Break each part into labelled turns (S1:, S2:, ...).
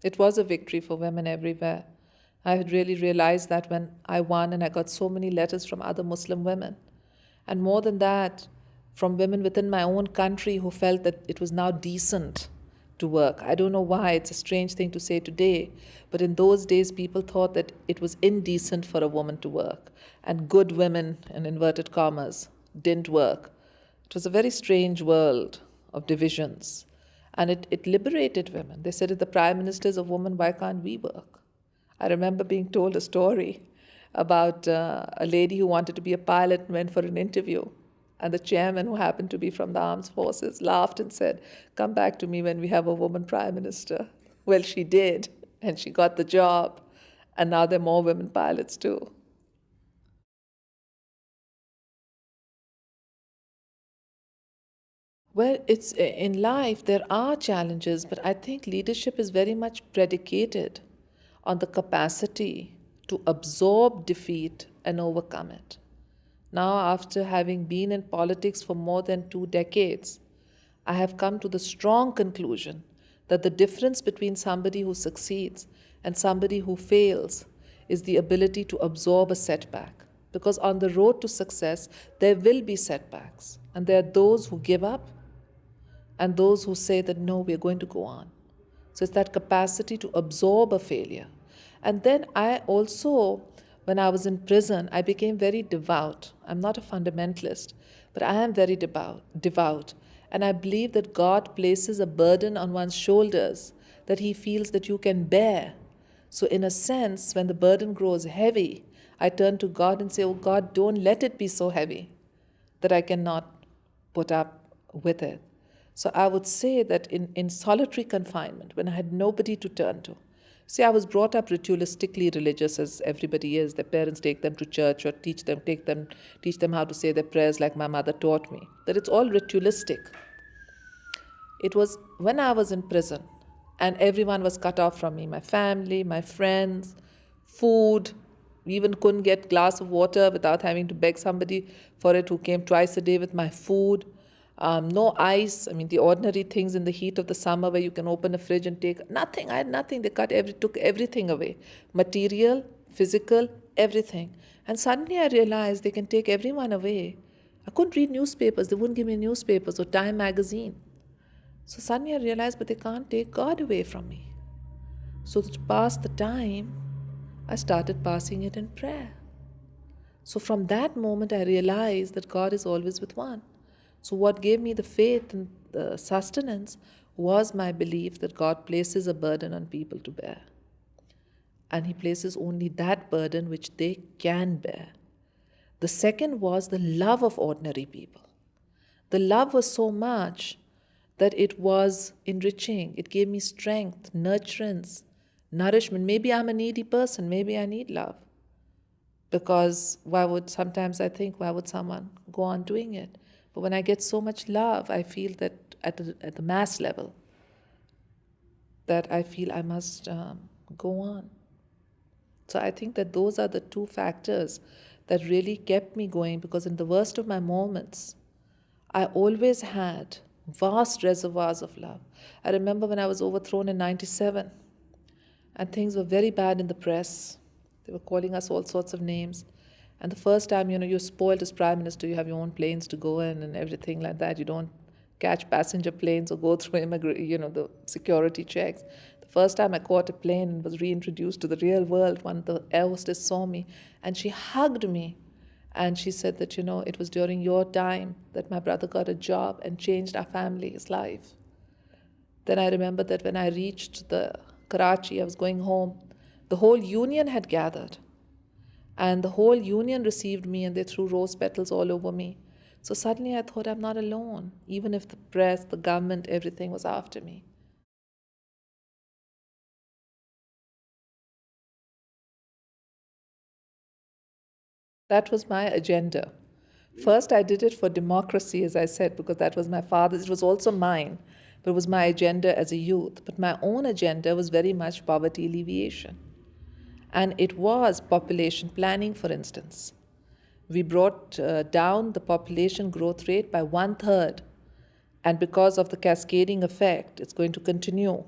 S1: It was a victory for women everywhere. I had really realized that when I won, and I got so many letters from other Muslim women. And more than that, from women within my own country who felt that it was now decent to work. I don't know why, it's a strange thing to say today, but in those days, people thought that it was indecent for a woman to work, and good women, in inverted commas, didn't work. It was a very strange world of divisions. And it liberated women. They said, if the prime minister is a woman, why can't we work? I remember being told a story about a lady who wanted to be a pilot and went for an interview. And the chairman, who happened to be from the armed forces, laughed and said, come back to me when we have a woman prime minister. Well, she did, and she got the job. And now there are more women pilots too. Well, it's in life, there are challenges, but I think leadership is very much predicated on the capacity to absorb defeat and overcome it. Now, after having been in politics for more than 2 decades, I have come to the strong conclusion that the difference between somebody who succeeds and somebody who fails is the ability to absorb a setback. Because on the road to success, there will be setbacks. And there are those who give up and those who say that, no, we're going to go on. So it's that capacity to absorb a failure. And then I also, when I was in prison, I became very devout. I'm not a fundamentalist, but I am very devout. And I believe that God places a burden on one's shoulders that he feels that you can bear. So in a sense, when the burden grows heavy, I turn to God and say, oh God, don't let it be so heavy that I cannot put up with it. So I would say that in solitary confinement, when I had nobody to turn to, see, I was brought up ritualistically religious as everybody is. Their parents take them to church or teach them how to say their prayers like my mother taught me. That it's all ritualistic. It was when I was in prison and everyone was cut off from me, my family, my friends, food. We even couldn't get a glass of water without having to beg somebody for it who came twice a day with my food. No ice. I mean, the ordinary things in the heat of the summer where you can open a fridge and take nothing. I had nothing. They took everything away. Material, physical, everything. And suddenly I realized they can take everyone away. I couldn't read newspapers. They wouldn't give me newspapers or Time magazine. So suddenly I realized, but they can't take God away from me. So to pass the time, I started passing it in prayer. So from that moment, I realized that God is always with one. So what gave me the faith and the sustenance was my belief that God places a burden on people to bear. And he places only that burden which they can bear. The second was the love of ordinary people. The love was so much that it was enriching. It gave me strength, nurturance, nourishment. Maybe I'm a needy person. Maybe I need love. Because sometimes I think, why would someone go on doing it? But when I get so much love, I feel that at the mass level, that I feel I must go on. So I think that those are the two factors that really kept me going, because in the worst of my moments, I always had vast reservoirs of love. I remember when I was overthrown in 97, and things were very bad in the press. They were calling us all sorts of names. And the first time, you're spoiled as prime minister, you have your own planes to go in and everything like that. You don't catch passenger planes or go through the security checks. The first time I caught a plane and was reintroduced to the real world, the air hostess saw me and she hugged me. And she said that, it was during your time that my brother got a job and changed our family's life. Then I remember that when I reached the Karachi, I was going home, the whole union had gathered. And the whole union received me and they threw rose petals all over me. So suddenly I thought, I'm not alone, even if the press, the government, everything was after me. That was my agenda. First, I did it for democracy, as I said, because that was my father's. It was also mine, but it was my agenda as a youth. But my own agenda was very much poverty alleviation. And it was population planning, for instance. We brought down the population growth rate by 1/3. And because of the cascading effect, it's going to continue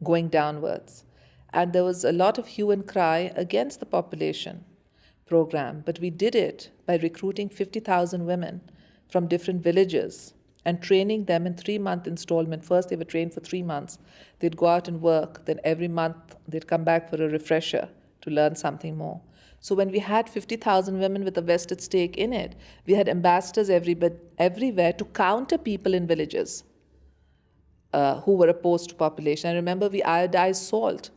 S1: going downwards. And there was a lot of hue and cry against the population program, but we did it by recruiting 50,000 women from different villages and training them in 3-month installment. First, they were trained for 3 months. They'd go out and work. Then every month, they'd come back for a refresher to learn something more. So when we had 50,000 women with a vested stake in it, we had ambassadors everywhere to counter people in villages who were opposed to population. I remember we iodized salt.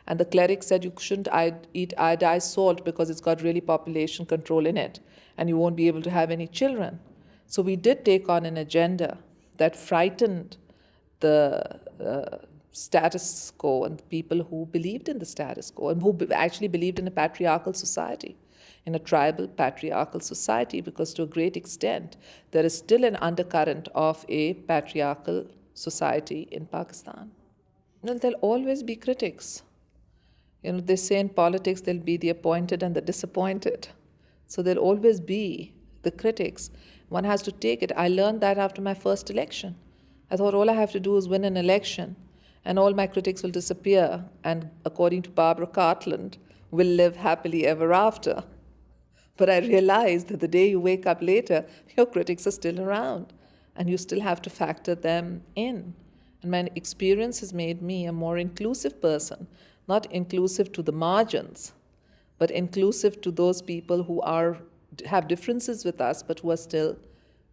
S1: And the cleric said you shouldn't eat iodized salt because it's got really population control in it and you won't be able to have any children. So we did take on an agenda that frightened the status quo and the people who believed in the status quo and who actually believed in a patriarchal society, in a tribal patriarchal society, because to a great extent there is still an undercurrent of a patriarchal society in Pakistan. Well, there'll always be critics. They say in politics there'll be the appointed and the disappointed. So there'll always be the critics. One has to take it. I learned that after my first election. I thought all I have to do is win an election and all my critics will disappear and, according to Barbara Cartland, will live happily ever after. But I realized that the day you wake up later, your critics are still around and you still have to factor them in. And my experience has made me a more inclusive person, not inclusive to the margins, but inclusive to those people who have differences with us, but who are still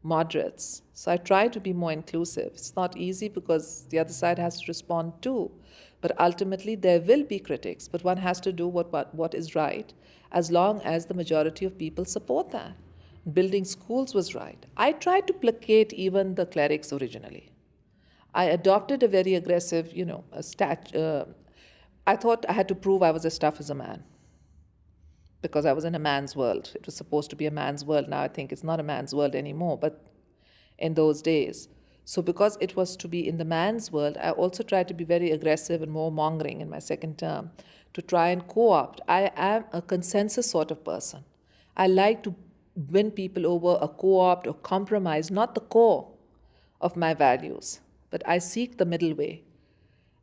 S1: moderates. So I try to be more inclusive. It's not easy because the other side has to respond too. But ultimately, there will be critics, but one has to do what is right, as long as the majority of people support that. Building schools was right. I tried to placate even the clerics originally. I adopted a very aggressive, I thought I had to prove I was as tough as a man because I was in a man's world. It was supposed to be a man's world. Now I think it's not a man's world anymore, but in those days. So because it was to be in the man's world, I also tried to be very aggressive and more mongering in my second term to try and co-opt. I am a consensus sort of person. I like to win people over, a co-opt or compromise, not the core of my values, but I seek the middle way.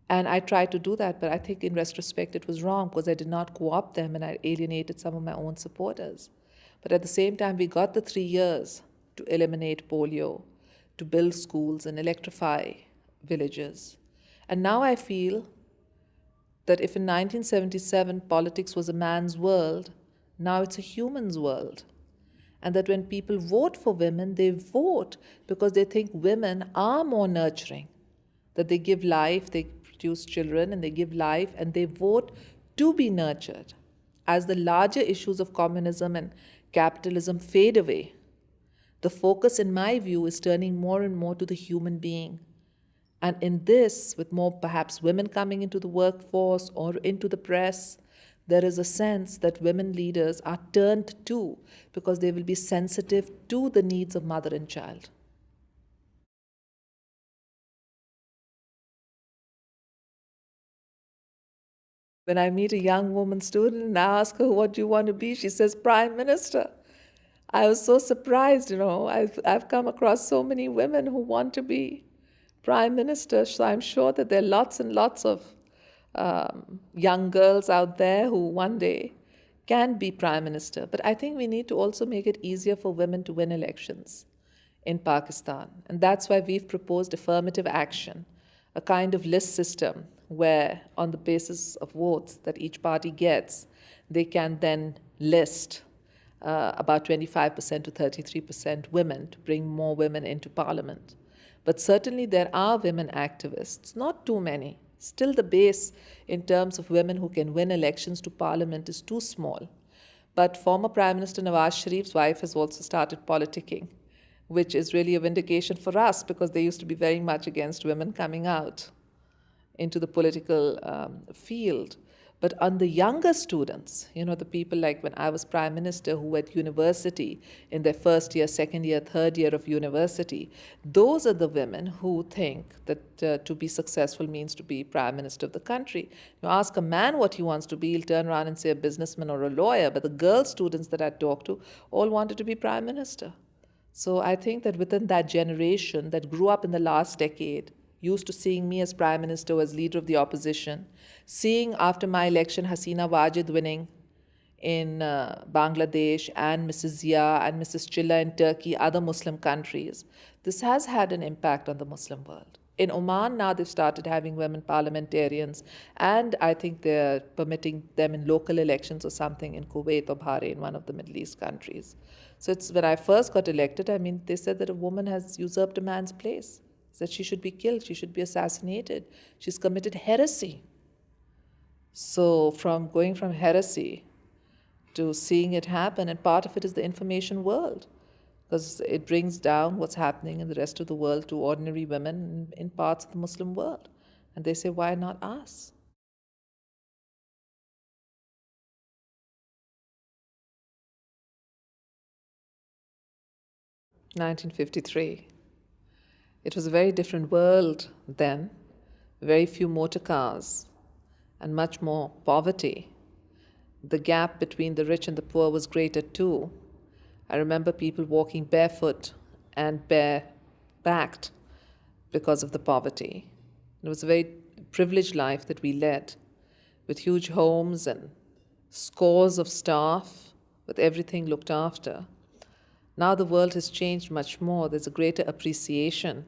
S1: And I tried to do that, but I think in retrospect it was wrong because I did not co-opt them and I alienated some of my own supporters. But at the same time, we got the 3 years to eliminate polio, to build schools and electrify villages. And now I feel that if in 1977 politics was a man's world, now it's a human's world. And that when people vote for women, they vote because they think women are more nurturing, that they give life, they produce children and they give life and they vote to be nurtured. As the larger issues of communism and capitalism fade away, the focus, in my view, is turning more and more to the human being. And in this, with more perhaps women coming into the workforce or into the press, there is a sense that women leaders are turned to because they will be sensitive to the needs of mother and child. When I meet a young woman student and I ask her, what do you want to be? She says, Prime Minister. I was so surprised, I've come across so many women who want to be Prime Minister. So I'm sure that there are lots and lots of young girls out there who one day can be Prime Minister. But I think we need to also make it easier for women to win elections in Pakistan. And that's why we've proposed affirmative action, a kind of list system where on the basis of votes that each party gets, they can then list about 25% to 33% women to bring more women into parliament. But certainly there are women activists, not too many. Still the base in terms of women who can win elections to parliament is too small. But former Prime Minister Nawaz Sharif's wife has also started politicking, which is really a vindication for us because they used to be very much against women coming out into the political field. But on the younger students, the people like when I was Prime Minister who were at university in their first year, second year, third year of university, those are the women who think that to be successful means to be Prime Minister of the country. You ask a man what he wants to be, he'll turn around and say a businessman or a lawyer. But the girl students that I talked to all wanted to be Prime Minister. So I think that within that generation that grew up in the last decade used to seeing me as Prime Minister or as leader of the opposition, seeing after my election Hasina Wajid winning in Bangladesh and Mrs. Zia and Mrs. Chilla in Turkey, other Muslim countries, this has had an impact on the Muslim world. In Oman now they've started having women parliamentarians, and I think they're permitting them in local elections or something in Kuwait or Bahrain, one of the Middle East countries. So it's when I first got elected, I mean, they said that a woman has usurped a man's place, that she should be killed, she should be assassinated, she's committed heresy. So from going from heresy to seeing it happen, and part of it is the information world, because it brings down what's happening in the rest of the world to ordinary women in parts of the Muslim world. And they say, why not us? "1953. It was a very different world then, very few motor cars, and much more poverty. The gap between the rich and the poor was greater too. I remember people walking barefoot and bare-backed because of the poverty. It was a very privileged life that we led, with huge homes and scores of staff, with everything looked after. Now the world has changed much more. There's a greater appreciation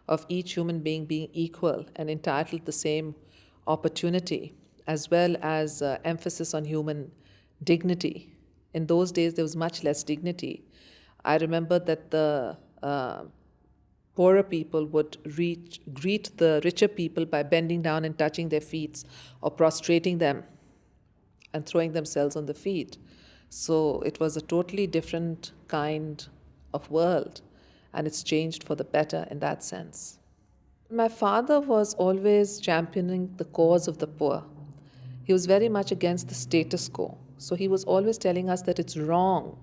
S1: of each human being being equal and entitled to the same opportunity, as well as emphasis on human dignity. In those days, there was much less dignity. I remember that the poorer people would greet the richer people by bending down and touching their feet or prostrating them and throwing themselves on the feet. So it was a totally different kind of world, and it's changed for the better in that sense. My father was always championing the cause of the poor. He was very much against the status quo. So he was always telling us that it's wrong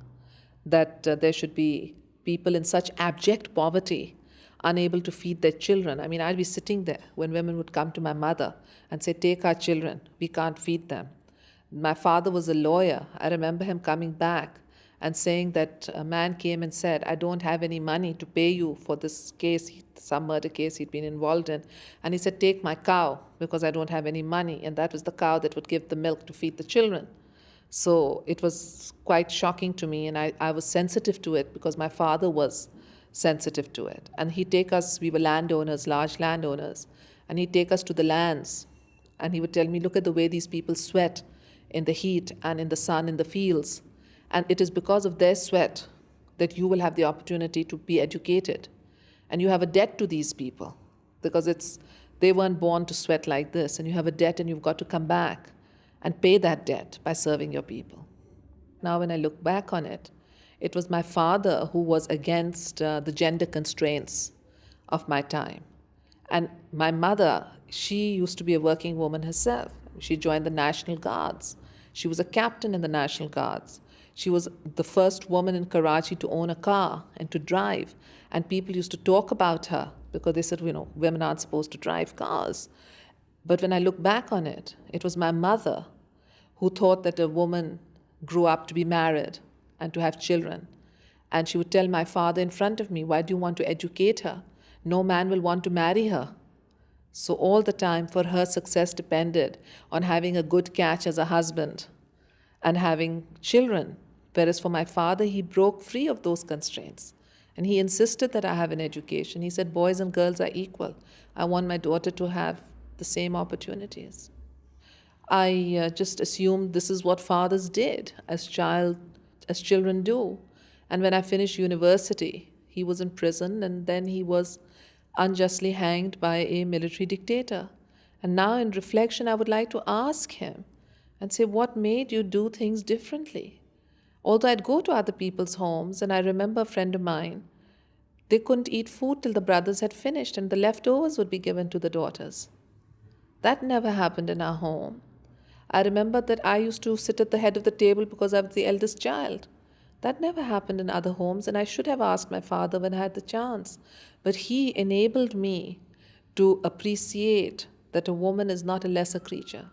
S1: that there should be people in such abject poverty, unable to feed their children. I mean, I'd be sitting there when women would come to my mother and say, take our children, we can't feed them. My father was a lawyer. I remember him coming back and saying that a man came and said, I don't have any money to pay you for this case, some murder case he'd been involved in. And he said, take my cow because I don't have any money. And that was the cow that would give the milk to feed the children. So it was quite shocking to me, and I was sensitive to it because my father was sensitive to it. And he'd take us, we were landowners, large landowners, and he'd take us to the lands, and he would tell me, look at the way these people sweat in the heat and in the sun in the fields. And it is because of their sweat that you will have the opportunity to be educated. And you have a debt to these people because they weren't born to sweat like this, and you have a debt and you've got to come back and pay that debt by serving your people. Now, when I look back on it, it was my father who was against the gender constraints of my time. And my mother, she used to be a working woman herself. She joined the National Guards. She was a captain in the National Guards. She was the first woman in Karachi to own a car and to drive. And people used to talk about her because they said, women aren't supposed to drive cars. But when I look back on it, it was my mother who thought that a woman grew up to be married and to have children. And she would tell my father in front of me, why do you want to educate her? No man will want to marry her. So all the time, for her success depended on having a good catch as a husband and having children. Whereas for my father, he broke free of those constraints. And he insisted that I have an education. He said, boys and girls are equal. I want my daughter to have the same opportunities. I just assumed this is what fathers did as children do. And when I finished university, he was in prison, and then he was unjustly hanged by a military dictator. And now in reflection, I would like to ask him and say, what made you do things differently? Although I'd go to other people's homes, and I remember a friend of mine, they couldn't eat food till the brothers had finished, and the leftovers would be given to the daughters. That never happened in our home. I remember that I used to sit at the head of the table because I was the eldest child. That never happened in other homes, and I should have asked my father when I had the chance. But he enabled me to appreciate that a woman is not a lesser creature.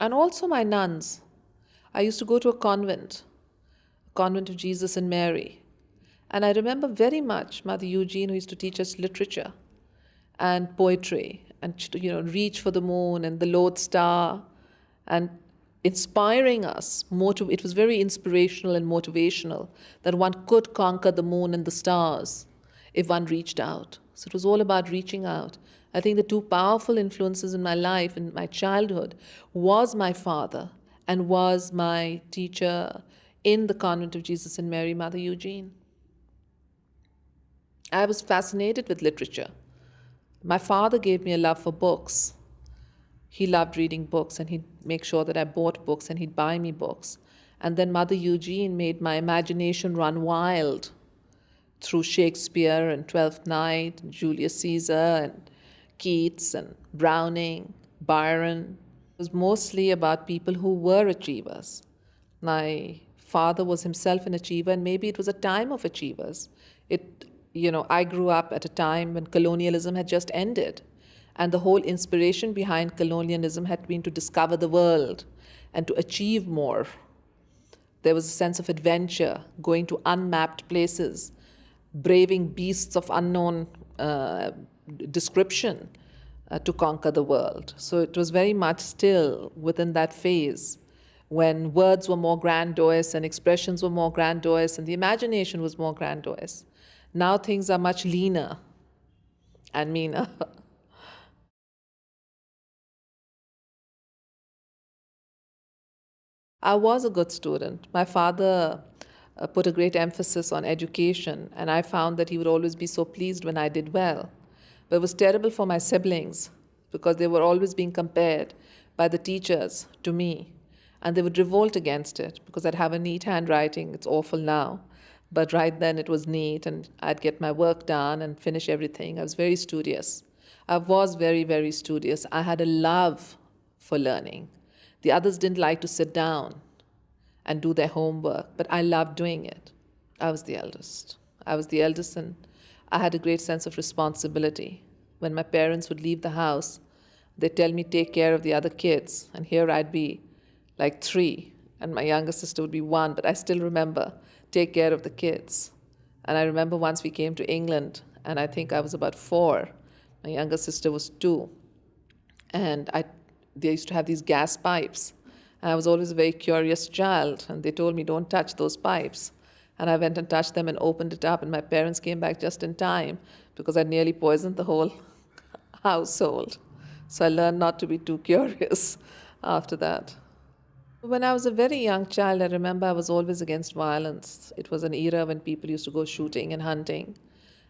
S1: And also my nuns. I used to go to a convent of Jesus and Mary. And I remember very much Mother Eugene, who used to teach us literature. and poetry, and reach for the moon and the lodestar, and inspiring us. It was very inspirational and motivational that one could conquer the moon and the stars if one reached out. So it was all about reaching out. I think the two powerful influences in my life, in my childhood, was my father and was my teacher in the Convent of Jesus and Mary, Mother Eugene. I was fascinated with literature. My father gave me a love for books. He loved reading books, and he'd make sure that I bought books, and he'd buy me books. And then Mother Eugene made my imagination run wild through Shakespeare and Twelfth Night, and Julius Caesar, and Keats, and Browning, Byron. It was mostly about people who were achievers. My father was himself an achiever, and maybe it was a time of achievers. I grew up at a time when colonialism had just ended, and the whole inspiration behind colonialism had been to discover the world and to achieve more. There was a sense of adventure, going to unmapped places, braving beasts of unknown description to conquer the world. So it was very much still within that phase when words were more grandiose and expressions were more grandiose and the imagination was more grandiose. Now things are much leaner and meaner. I was a good student. My father put a great emphasis on education, and I found that he would always be so pleased when I did well. But it was terrible for my siblings because they were always being compared by the teachers to me, and they would revolt against it because I'd have a neat handwriting. It's awful now, but right then it was neat, and I'd get my work done and finish everything. I was very studious. I was very, very studious. I had a love for learning. The others didn't like to sit down and do their homework, but I loved doing it. I was the eldest. And I had a great sense of responsibility. When my parents would leave the house, they'd tell me, take care of the other kids. And here I'd be like 3, and my younger sister would be 1, but I still remember, take care of the kids. And I remember once we came to England, and I think I was about 4. My younger sister was 2. And they used to have these gas pipes. And I was always a very curious child, and they told me, don't touch those pipes. And I went and touched them and opened it up, and my parents came back just in time because I nearly poisoned the whole household. So I learned not to be too curious after that. When I was a very young child, I remember I was always against violence. It was an era when people used to go shooting and hunting.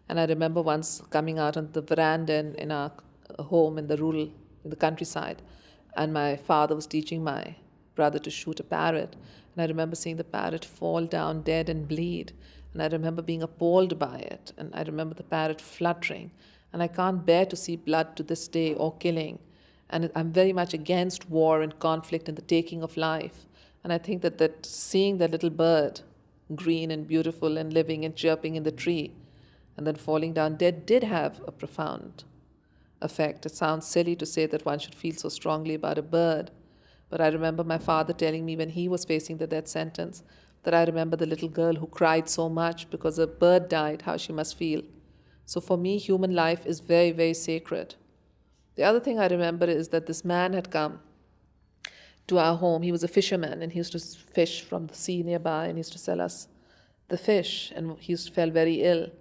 S1: And I remember once coming out on the veranda in our home in the countryside, and my father was teaching my brother to shoot a parrot. And I remember seeing the parrot fall down dead and bleed. And I remember being appalled by it. And I remember the parrot fluttering. And I can't bear to see blood to this day or killing. And I'm very much against war and conflict and the taking of life. And I think that seeing that little bird, green and beautiful and living and chirping in the tree, and then falling down dead, did have a profound effect. It sounds silly to say that one should feel so strongly about a bird. But I remember my father telling me when he was facing the death sentence that I remember the little girl who cried so much because a bird died, how she must feel. So for me, human life is very, very sacred. The other thing I remember is that this man had come to our home. He was a fisherman, and he used to fish from the sea nearby, and he used to sell us the fish, and he fell very ill.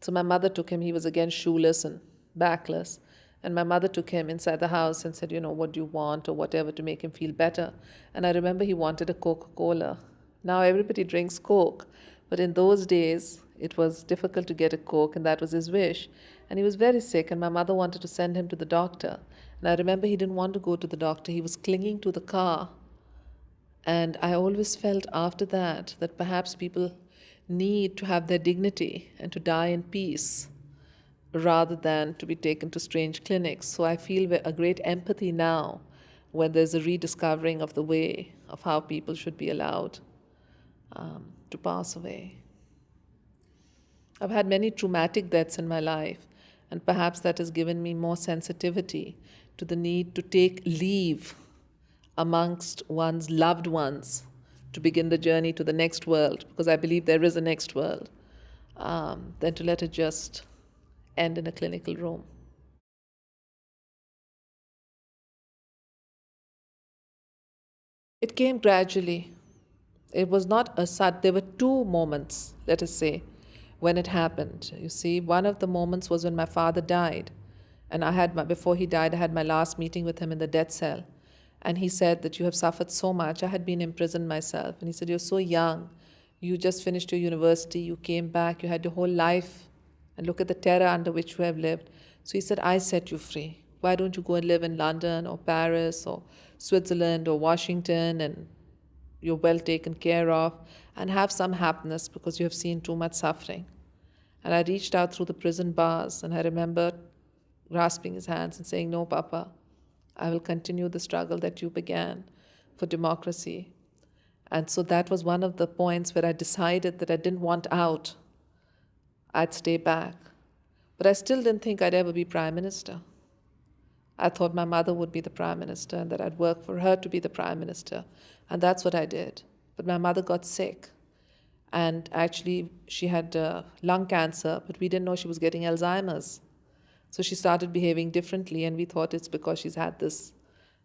S1: So my mother took him. He was again shoeless and backless. And my mother took him inside the house and said, what do you want or whatever to make him feel better. And I remember he wanted a Coca-Cola. Now everybody drinks Coke, but in those days it was difficult to get a Coke, and that was his wish. And he was very sick, and my mother wanted to send him to the doctor. And I remember he didn't want to go to the doctor. He was clinging to the car. And I always felt after that perhaps people need to have their dignity and to die in peace, rather than to be taken to strange clinics. So I feel a great empathy now when there's a rediscovering of the way of how people should be allowed to pass away. I've had many traumatic deaths in my life, and perhaps that has given me more sensitivity to the need to take leave amongst one's loved ones to begin the journey to the next world, because I believe there is a next world, than to let it just end in a clinical room. It came gradually. It was not a sudden, there were two moments, let us say, when it happened. You see, one of the moments was when my father died. And before he died, I had my last meeting with him in the death cell. And he said that you have suffered so much. I had been imprisoned myself. And he said, you're so young. You just finished your university. You came back. You had your whole life. And look at the terror under which you have lived. So he said, I set you free. Why don't you go and live in London or Paris or Switzerland or Washington, and you're well taken care of, and have some happiness because you have seen too much suffering. And I reached out through the prison bars, and I remember grasping his hands and saying, no, Papa, I will continue the struggle that you began for democracy. And so that was one of the points where I decided that I didn't want out. I'd stay back. But I still didn't think I'd ever be prime minister. I thought my mother would be the prime minister and that I'd work for her to be the prime minister. And that's what I did. But my mother got sick. And actually, she had lung cancer, but we didn't know she was getting Alzheimer's. So she started behaving differently, and we thought it's because she's had this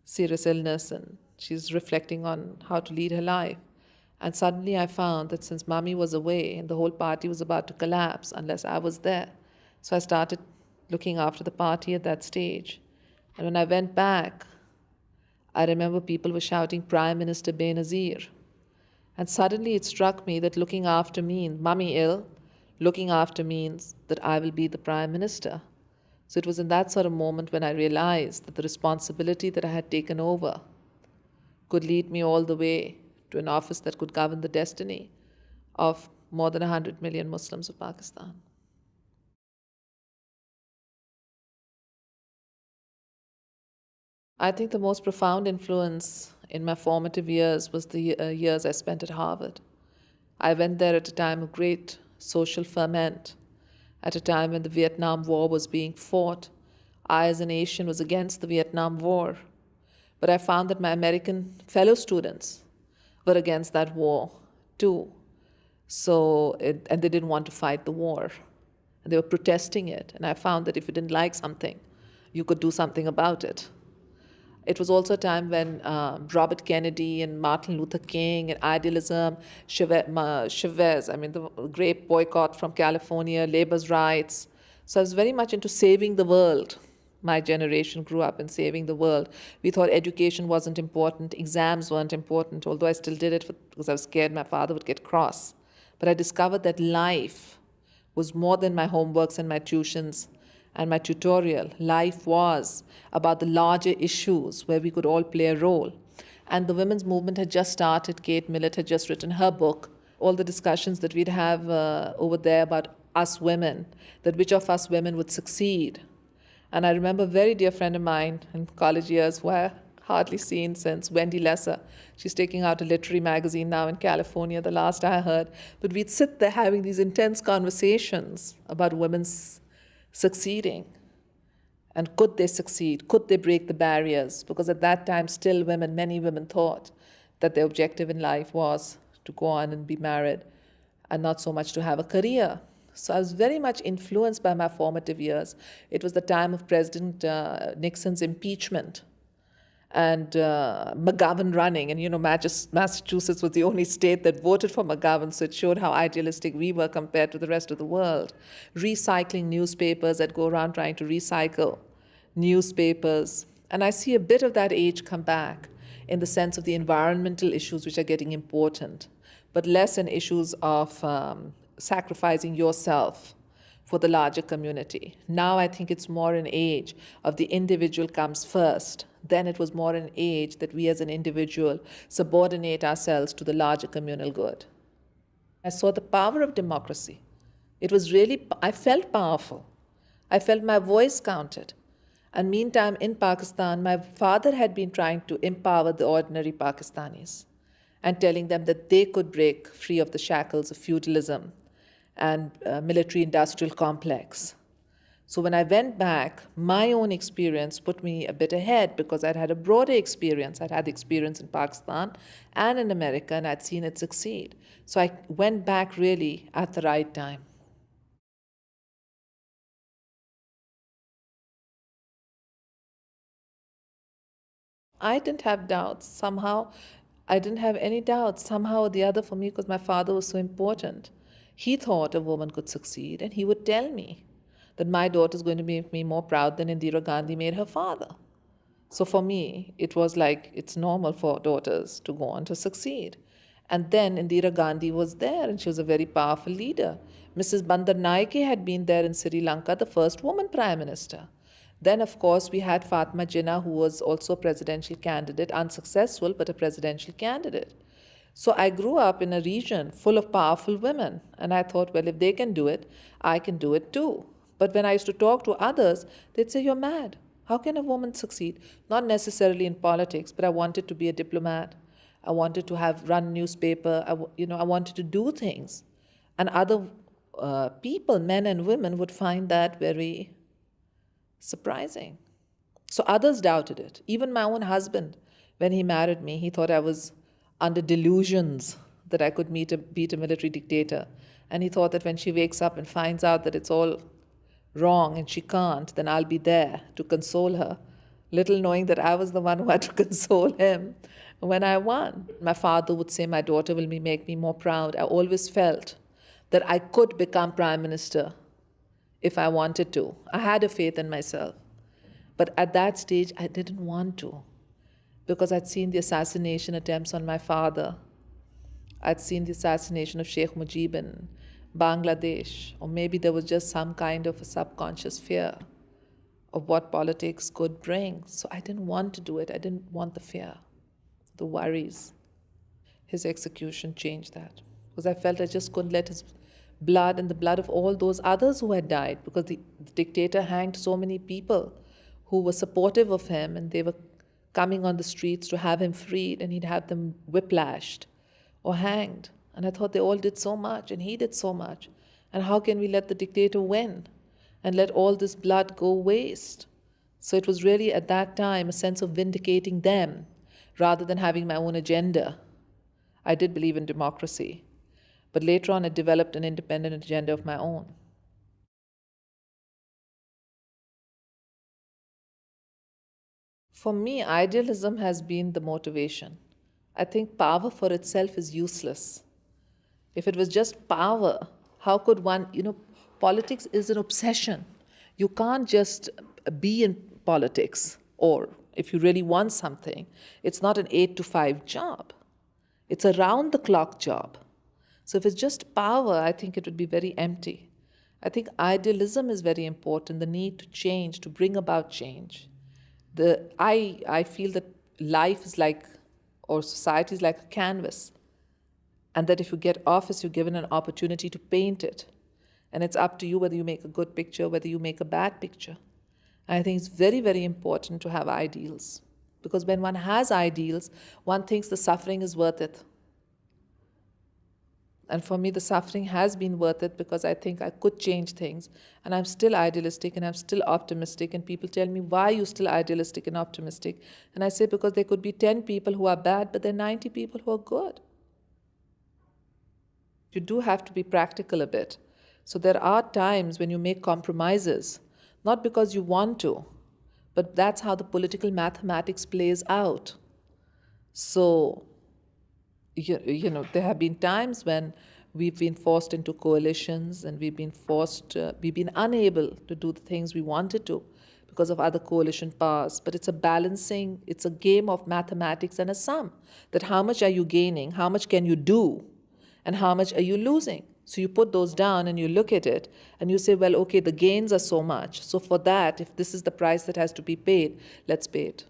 S1: serious illness and she's reflecting on how to lead her life. And suddenly I found that since mommy was away and the whole party was about to collapse unless I was there, so I started looking after the party at that stage. And when I went back, I remember people were shouting, Prime Minister Benazir. And suddenly it struck me that looking after means, mummy ill, looking after means that I will be the Prime Minister. So it was in that sort of moment when I realized that the responsibility that I had taken over could lead me all the way to an office that could govern the destiny of more than 100 million Muslims of Pakistan. I think the most profound influence in my formative years was the years I spent at Harvard. I went there at a time of great social ferment, at a time when the Vietnam War was being fought. I, as an Asian, was against the Vietnam War. But I found that my American fellow students were against that war too. And they didn't want to fight the war. And they were protesting it. And I found that if you didn't like something, you could do something about it. It was also a time when Robert Kennedy and Martin Luther King and idealism, Chavez, the grape boycott from California, labor's rights. So I was very much into saving the world. My generation grew up in saving the world. We thought education wasn't important, exams weren't important, although I still did it because I was scared my father would get cross. But I discovered that life was more than my homeworks and my tuitions and my tutorial. Life was about the larger issues where we could all play a role. And the women's movement had just started. Kate Millett had just written her book. All the discussions that we'd have over there about us women, that which of us women would succeed. And I remember a very dear friend of mine in college years who I hardly seen since, Wendy Lesser. She's taking out a literary magazine now in California, the last I heard. But we'd sit there having these intense conversations about women's succeeding. And could they succeed? Could they break the barriers? Because at that time, still many women thought that their objective in life was to go on and be married and not so much to have a career. So I was very much influenced by my formative years. It was the time of President Nixon's impeachment and McGovern running. And Massachusetts was the only state that voted for McGovern, so it showed how idealistic we were compared to the rest of the world. Recycling newspapers that go around trying to recycle newspapers. And I see a bit of that age come back in the sense of the environmental issues which are getting important, but less in issues of sacrificing yourself for the larger community. Now I think it's more an age of the individual comes first. Then it was more an age that we as an individual subordinate ourselves to the larger communal good. I saw the power of democracy. I felt powerful. I felt my voice counted. And meantime, in Pakistan, my father had been trying to empower the ordinary Pakistanis and telling them that they could break free of the shackles of feudalism and military-industrial complex. So when I went back, my own experience put me a bit ahead because I'd had a broader experience. I'd had experience in Pakistan and in America, and I'd seen it succeed. So I went back really at the right time. I didn't have doubts. Somehow I didn't have any doubt somehow or the other for me because my father was so important. He thought a woman could succeed, and he would tell me that my daughter is going to make me more proud than Indira Gandhi made her father. So for me, it was like it's normal for daughters to go on to succeed. And then Indira Gandhi was there, and she was a very powerful leader. Mrs. Bandar Naike had been there in Sri Lanka, the first woman prime minister. Then, of course, we had Fatma Jinnah, who was also a presidential candidate, unsuccessful, but a presidential candidate. So I grew up in a region full of powerful women, and I thought, well, if they can do it, I can do it too. But when I used to talk to others, they'd say, you're mad. How can a woman succeed? Not necessarily in politics, but I wanted to be a diplomat. I wanted to have run newspaper. I wanted to do things, and other people, men and women, would find that very surprising. So others doubted it. Even my own husband, when he married me, he thought I was under delusions that I could beat a military dictator. And he thought that when she wakes up and finds out that it's all wrong and she can't, then I'll be there to console her. Little knowing that I was the one who had to console him when I won. My father would say, my daughter will make me more proud. I always felt that I could become prime minister if I wanted to. I had a faith in myself. But at that stage, I didn't want to because I'd seen the assassination attempts on my father. I'd seen the assassination of Sheikh Mujib in Bangladesh, or maybe there was just some kind of a subconscious fear of what politics could bring. So I didn't want to do it. I didn't want the fear, the worries. His execution changed that because I felt I just couldn't let his blood and the blood of all those others who had died, because the dictator hanged so many people who were supportive of him, and they were coming on the streets to have him freed, and he'd have them whiplashed or hanged. And I thought they all did so much, and he did so much. And how can we let the dictator win and let all this blood go waste? So it was really at that time a sense of vindicating them rather than having my own agenda. I did believe in democracy, but later on I developed an independent agenda of my own. For me, idealism has been the motivation. I think power for itself is useless. If it was just power, how could one, politics is an obsession. You can't just be in politics, or if you really want something, it's not an 8 to 5 job. It's a round the clock job. So if it's just power, I think it would be very empty. I think idealism is very important, the need to change, to bring about change. I feel that life is like, or society is like a canvas, and that if you get office, you're given an opportunity to paint it. And it's up to you whether you make a good picture, whether you make a bad picture. And I think it's very, very important to have ideals. Because when one has ideals, one thinks the suffering is worth it. And for me, the suffering has been worth it because I think I could change things. And I'm still idealistic and I'm still optimistic. And people tell me, why are you still idealistic and optimistic? And I say, because there could be 10 people who are bad, but there are 90 people who are good. You do have to be practical a bit. So there are times when you make compromises, not because you want to, but that's how the political mathematics plays out. So, there have been times when we've been forced into coalitions and we've been unable to do the things we wanted to because of other coalition powers. But it's a balancing, it's a game of mathematics and a sum, that how much are you gaining, how much can you do, and how much are you losing? So you put those down and you look at it and you say, well, okay, the gains are so much. So for that, if this is the price that has to be paid, let's pay it.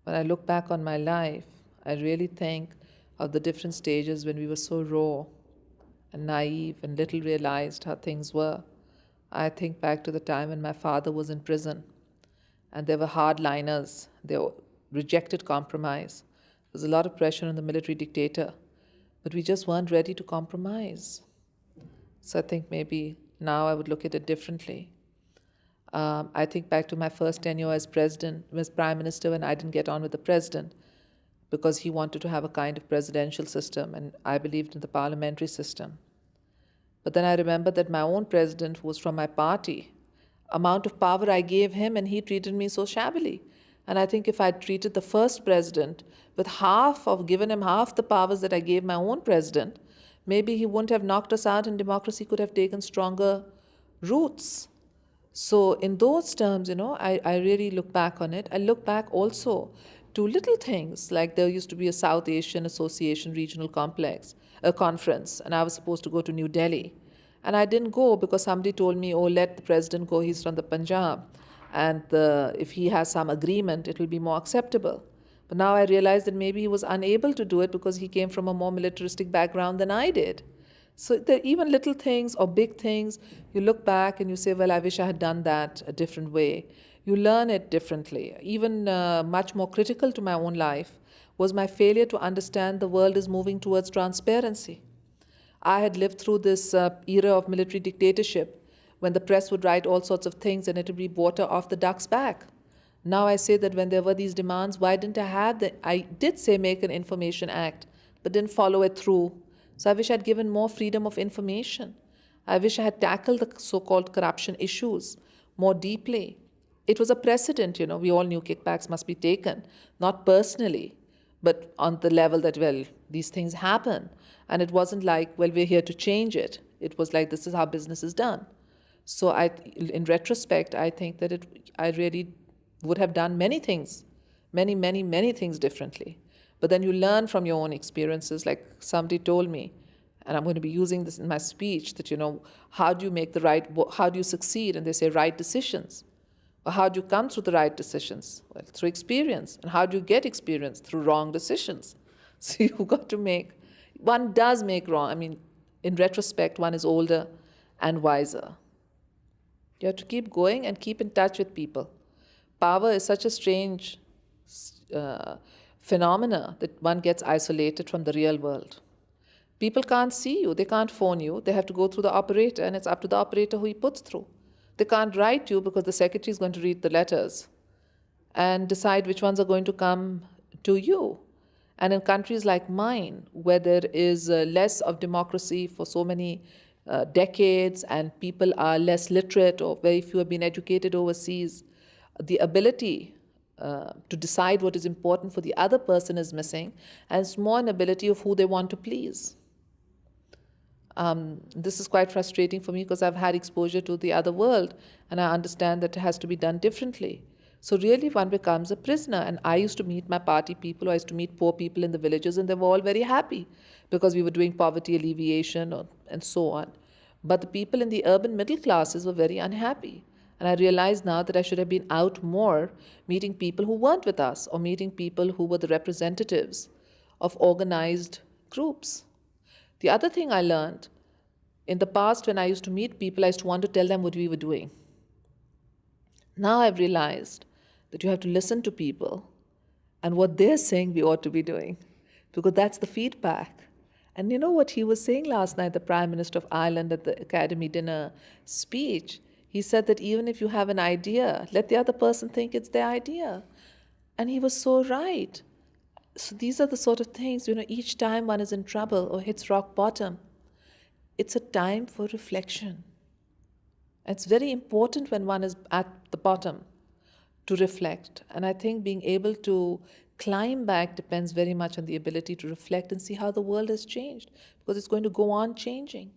S1: When I look back on my life, I really think of the different stages when we were so raw and naive and little realized how things were. I think back to the time when my father was in prison and there were hardliners. They rejected compromise. There was a lot of pressure on the military dictator, but we just weren't ready to compromise. So I think maybe now I would look at it differently. I think back to my first tenure as prime minister, when I didn't get on with the president because he wanted to have a kind of presidential system and I believed in the parliamentary system. But then I remember that my own president, who was from my party, amount of power I gave him, and he treated me so shabbily. And I think if I'd treated the first president with given him half the powers that I gave my own president, maybe he wouldn't have knocked us out and democracy could have taken stronger roots. So, in those terms, I really look back on it. I look back also to little things like there used to be a South Asian Association regional a conference, and I was supposed to go to New Delhi. And I didn't go because somebody told me, oh, let the president go, he's from the Punjab. And if he has some agreement, it will be more acceptable. But now I realize that maybe he was unable to do it because he came from a more militaristic background than I did. So there are even little things or big things, you look back and you say, well, I wish I had done that a different way. You learn it differently. Even much more critical to my own life was my failure to understand the world is moving towards transparency. I had lived through this era of military dictatorship when the press would write all sorts of things and it would be water off the duck's back. Now I say that when there were these demands, why didn't I did say make an information act, but didn't follow it through. So I wish I'd given more freedom of information. I wish I had tackled the so-called corruption issues more deeply. It was a precedent, we all knew kickbacks must be taken, not personally, but on the level that, well, these things happen. And it wasn't like, well, we're here to change it. It was like, this is how business is done. So in retrospect, I think that I really would have done many things, many, many, many things differently. But then you learn from your own experiences. Like somebody told me, and I'm going to be using this in my speech, that, how do you succeed? And they say right decisions. Or how do you come through the right decisions? Well, through experience. And how do you get experience? Through wrong decisions. So one does make wrong. I mean, in retrospect, one is older and wiser. You have to keep going and keep in touch with people. Power is such a strange phenomena that one gets isolated from the real world. People can't see you, they can't phone you, they have to go through the operator, and it's up to the operator who he puts through. They can't write you because the secretary is going to read the letters and decide which ones are going to come to you. And in countries like mine, where there is less of democracy for so many decades and people are less literate or very few have been educated overseas, the ability to decide what is important for the other person is missing, and it's more an ability of who they want to please. This is quite frustrating for me because I've had exposure to the other world and I understand that it has to be done differently. So really one becomes a prisoner. And I used to meet my party people, I used to meet poor people in the villages, and they were all very happy because we were doing poverty alleviation and so on. But the people in the urban middle classes were very unhappy. And I realize now that I should have been out more meeting people who weren't with us or meeting people who were the representatives of organized groups. The other thing I learned, in the past when I used to meet people, I used to want to tell them what we were doing. Now I've realized that you have to listen to people and what they're saying we ought to be doing, because that's the feedback. And you know what he was saying last night, the Prime Minister of Ireland at the Academy dinner speech? He said that even if you have an idea, let the other person think it's their idea. And he was so right. So these are the sort of things, each time one is in trouble or hits rock bottom, it's a time for reflection. It's very important when one is at the bottom to reflect. And I think being able to climb back depends very much on the ability to reflect and see how the world has changed, because it's going to go on changing.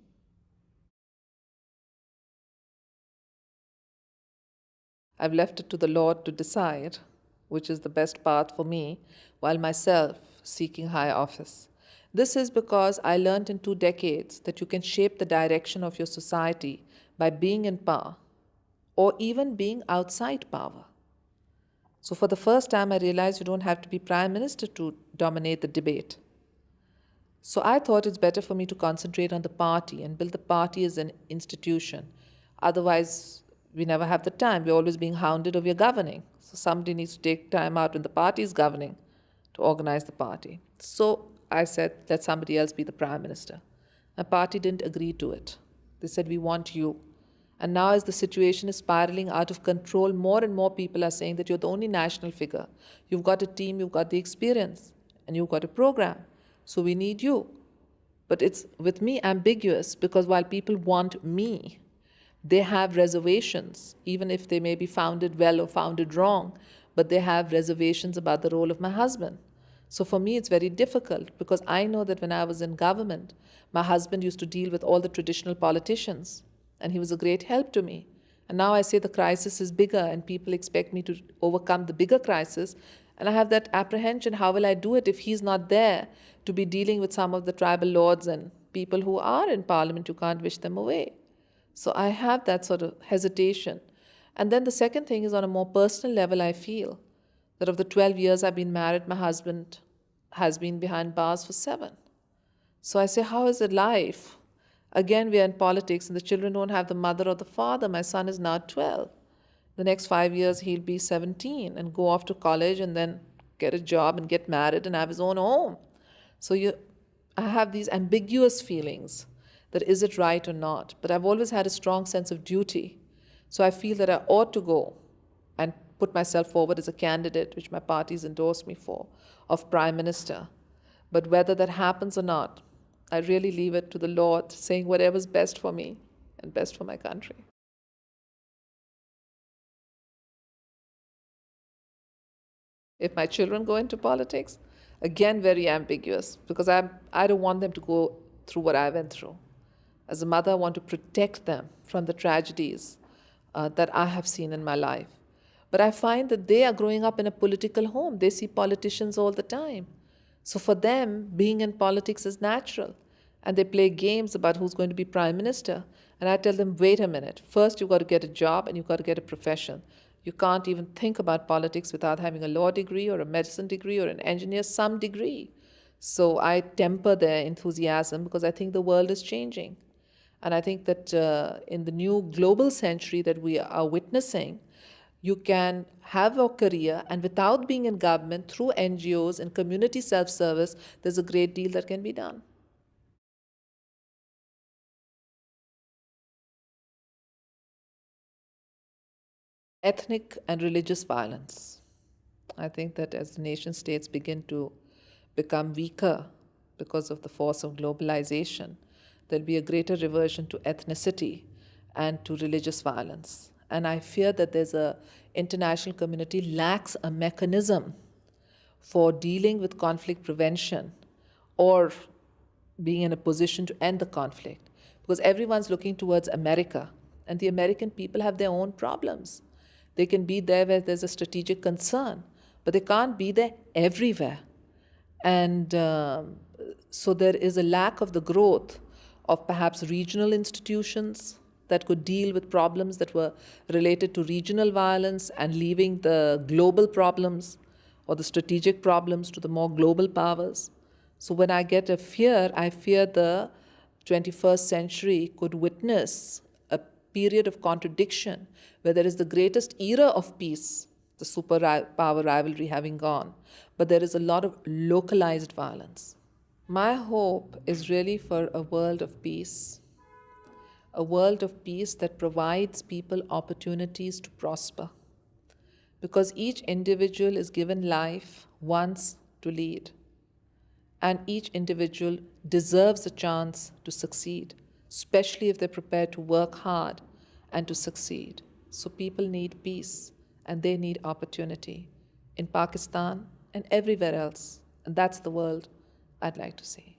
S1: I've left it to the Lord to decide which is the best path for me, while myself seeking high office. This is because I learned in 2 decades that you can shape the direction of your society by being in power or even being outside power. So for the first time, I realized you don't have to be prime minister to dominate the debate. So I thought it's better for me to concentrate on the party and build the party as an institution. Otherwise, we never have the time. We're always being hounded or we're governing. So somebody needs to take time out when the party is governing to organize the party. So I said, let somebody else be the prime minister. My party didn't agree to it. They said, we want you. And now as the situation is spiraling out of control, more and more people are saying that you're the only national figure. You've got a team, you've got the experience, and you've got a program. So we need you. But it's, with me, ambiguous, because while people want me, They have reservations, even if they may be founded well or founded wrong, but they have reservations about the role of my husband. So for me, it's very difficult because I know that when I was in government, my husband used to deal with all the traditional politicians, and he was a great help to me. And now I say the crisis is bigger, and people expect me to overcome the bigger crisis. And I have that apprehension, how will I do it if he's not there to be dealing with some of the tribal lords and people who are in parliament? You can't wish them away. So I have that sort of hesitation. And then the second thing is, on a more personal level, I feel that of the 12 years I've been married, my husband has been behind bars for 7. So I say, how is it life? Again, we are in politics and the children don't have the mother or the father. My son is now 12. The next 5 years he'll be 17 and go off to college and then get a job and get married and have his own home. So I have these ambiguous feelings that is it right or not. But I've always had a strong sense of duty. So I feel that I ought to go and put myself forward as a candidate, which my party's endorsed me for, of Prime Minister. But whether that happens or not, I really leave it to the Lord, saying whatever's best for me and best for my country. If my children go into politics, again, very ambiguous, because I don't want them to go through what I went through. As a mother, I want to protect them from the tragedies that I have seen in my life. But I find that they are growing up in a political home. They see politicians all the time. So for them, being in politics is natural. And they play games about who's going to be prime minister. And I tell them, wait a minute. First, you've got to get a job and you've got to get a profession. You can't even think about politics without having a law degree or a medicine degree or an engineer, some degree. So I temper their enthusiasm because I think the world is changing. And I think that in the new global century that we are witnessing, you can have a career, and without being in government, through NGOs and community self-service, there's a great deal that can be done. Ethnic and religious violence. I think that as the nation states begin to become weaker because of the force of globalization, there'll be a greater reversion to ethnicity and to religious violence. And I fear that there's a international community lacks a mechanism for dealing with conflict prevention or being in a position to end the conflict. Because everyone's looking towards America, and the American people have their own problems. They can be there where there's a strategic concern, but they can't be there everywhere. And so there is a lack of the growth of perhaps regional institutions that could deal with problems that were related to regional violence and leaving the global problems or the strategic problems to the more global powers. So when I get a fear, I fear the 21st century could witness a period of contradiction where there is the greatest era of peace, the superpower rivalry having gone, but there is a lot of localized violence. My hope is really for a world of peace, a world of peace that provides people opportunities to prosper, because each individual is given life once to lead, and each individual deserves a chance to succeed, especially if they're prepared to work hard and to succeed. So people need peace and they need opportunity in Pakistan and everywhere else, and that's the world I'd like to see.